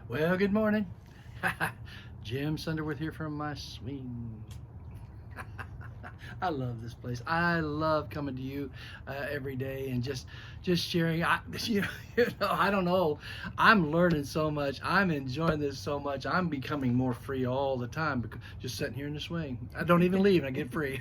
Well, good morning. Jim Sunderwirth here from my swing. I love this place. I love coming to you every day and just sharing. I don't know. I'm learning so much. I'm enjoying this so much. I'm becoming more free all the time because just sitting here in the swing. I don't even leave and I get free.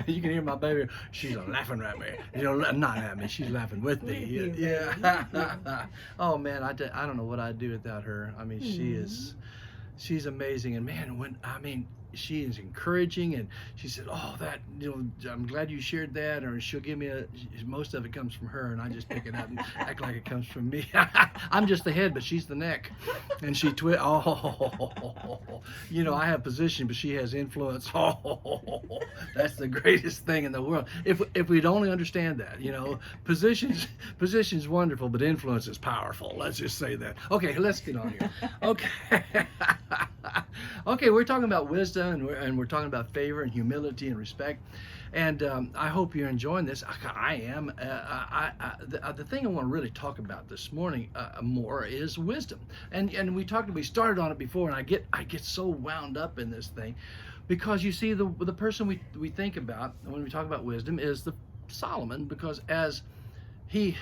You can hear my baby. She's laughing at me. Not at me. She's laughing with me. Yeah. Oh man, I don't know what I'd do without her. I mean, she's amazing. And man, she is encouraging, and she said, "Oh, I'm glad you shared that." Or she'll give me most of it comes from her, and I just pick it up and act like it comes from me. I'm just the head, but she's the neck, and she I have position, but she has influence. That's the greatest thing in the world. If we'd only understand that, position's wonderful, but influence is powerful. Let's just say that. Okay, let's get on here. Okay. Okay, we're talking about wisdom, and we're talking about favor and humility and respect, and I hope you're enjoying this. I am. The thing I want to really talk about this morning more is wisdom, and we started on it before, and I get so wound up in this thing, because you see the person we think about when we talk about wisdom is the Solomon, because as he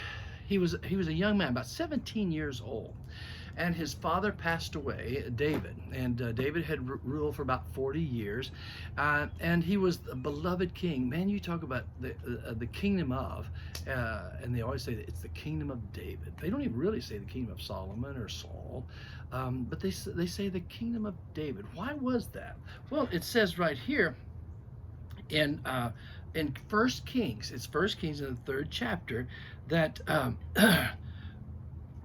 was a young man, about 17 years old. And his father passed away, David, and David had ruled for about 40 years, and he was a beloved king. Man, you talk about the kingdom of, and they always say that it's the kingdom of David. They don't even really say the kingdom of Solomon or Saul, but they say the kingdom of David. Why was that? Well, it says right here in First Kings. It's First Kings in the 3rd chapter that.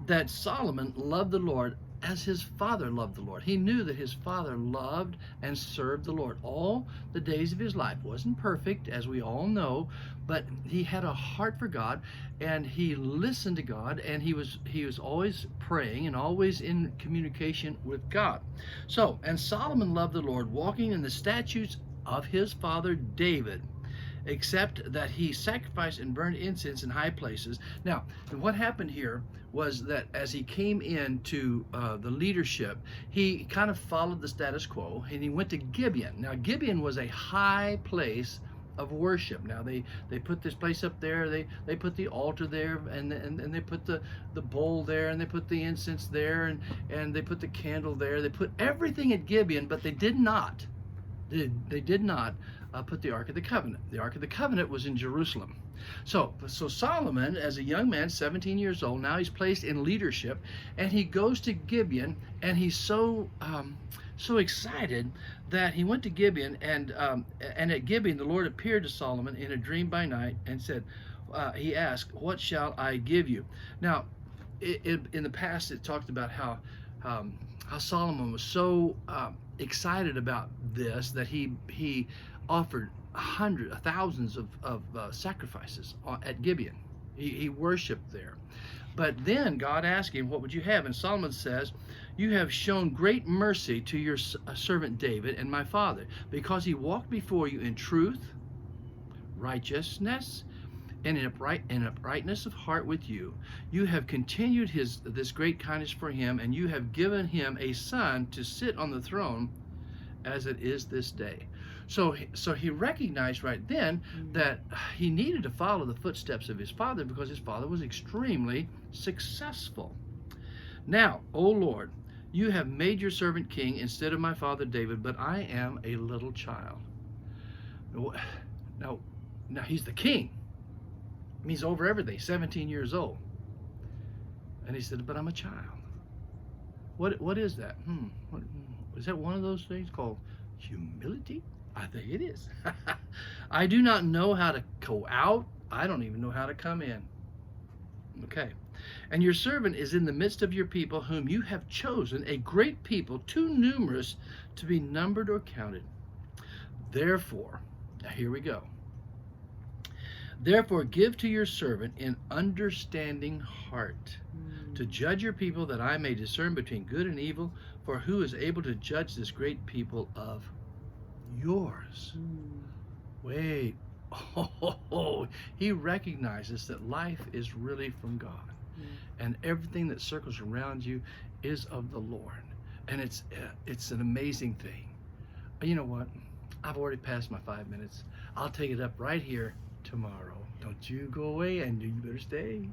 That Solomon loved the Lord as his father loved the Lord. He knew that his father loved and served the Lord all the days of his life. Wasn't perfect, as we all know, but he had a heart for God, and he listened to God, and he was always praying and always in communication with God. So, and Solomon loved the Lord, walking in the statutes of his father David, except that he sacrificed and burned incense in high places. Now, what happened here was that as he came into the leadership, he kind of followed the status quo, and he went to Gibeon. Now, Gibeon was a high place of worship. Now they put this place up there, they put the altar there, and they put the bowl there, and they put the incense there, and they put the candle there. They put everything at Gibeon, but they did not put the Ark of the Covenant. The Ark of the Covenant was in Jerusalem. So Solomon, as a young man, 17 years old, now he's placed in leadership, and he goes to Gibeon, and he's so excited that he went to Gibeon, and at Gibeon the Lord appeared to Solomon in a dream by night and said, he asked, "What shall I give you?" Now, in the past it talked about how Solomon was so excited about this that he offered thousands of sacrifices at Gibeon. He worshiped there. But then God asked him, "What would you have?" And Solomon says, "You have shown great mercy to your servant David and my father, because he walked before you in truth, righteousness, and in uprightness of heart with you. You have continued this great kindness for him, and you have given him a son to sit on the throne as it is this day." So he recognized right then that he needed to follow the footsteps of his father, because his father was extremely successful. "Now, O Lord, you have made your servant king instead of my father David, but I am a little child." Now he's the king. He's over everything, 17 years old. And he said, "But I'm a child." What is that? Is that one of those things called humility? I think it is. "I do not know how to go out. I don't even know how to come in." Okay. "And your servant is in the midst of your people, whom you have chosen, a great people, too numerous to be numbered or counted. Therefore," now here we go. "Therefore give to your servant an understanding heart, to judge your people, that I may discern between good and evil. For who is able to judge this great people of yours?" Wait. He recognizes that life is really from God. and everything that circles around you is of the Lord. And it's an amazing thing. You know what? I've already passed my 5 minutes. I'll take it up right here tomorrow. Don't you go away, and you better stay.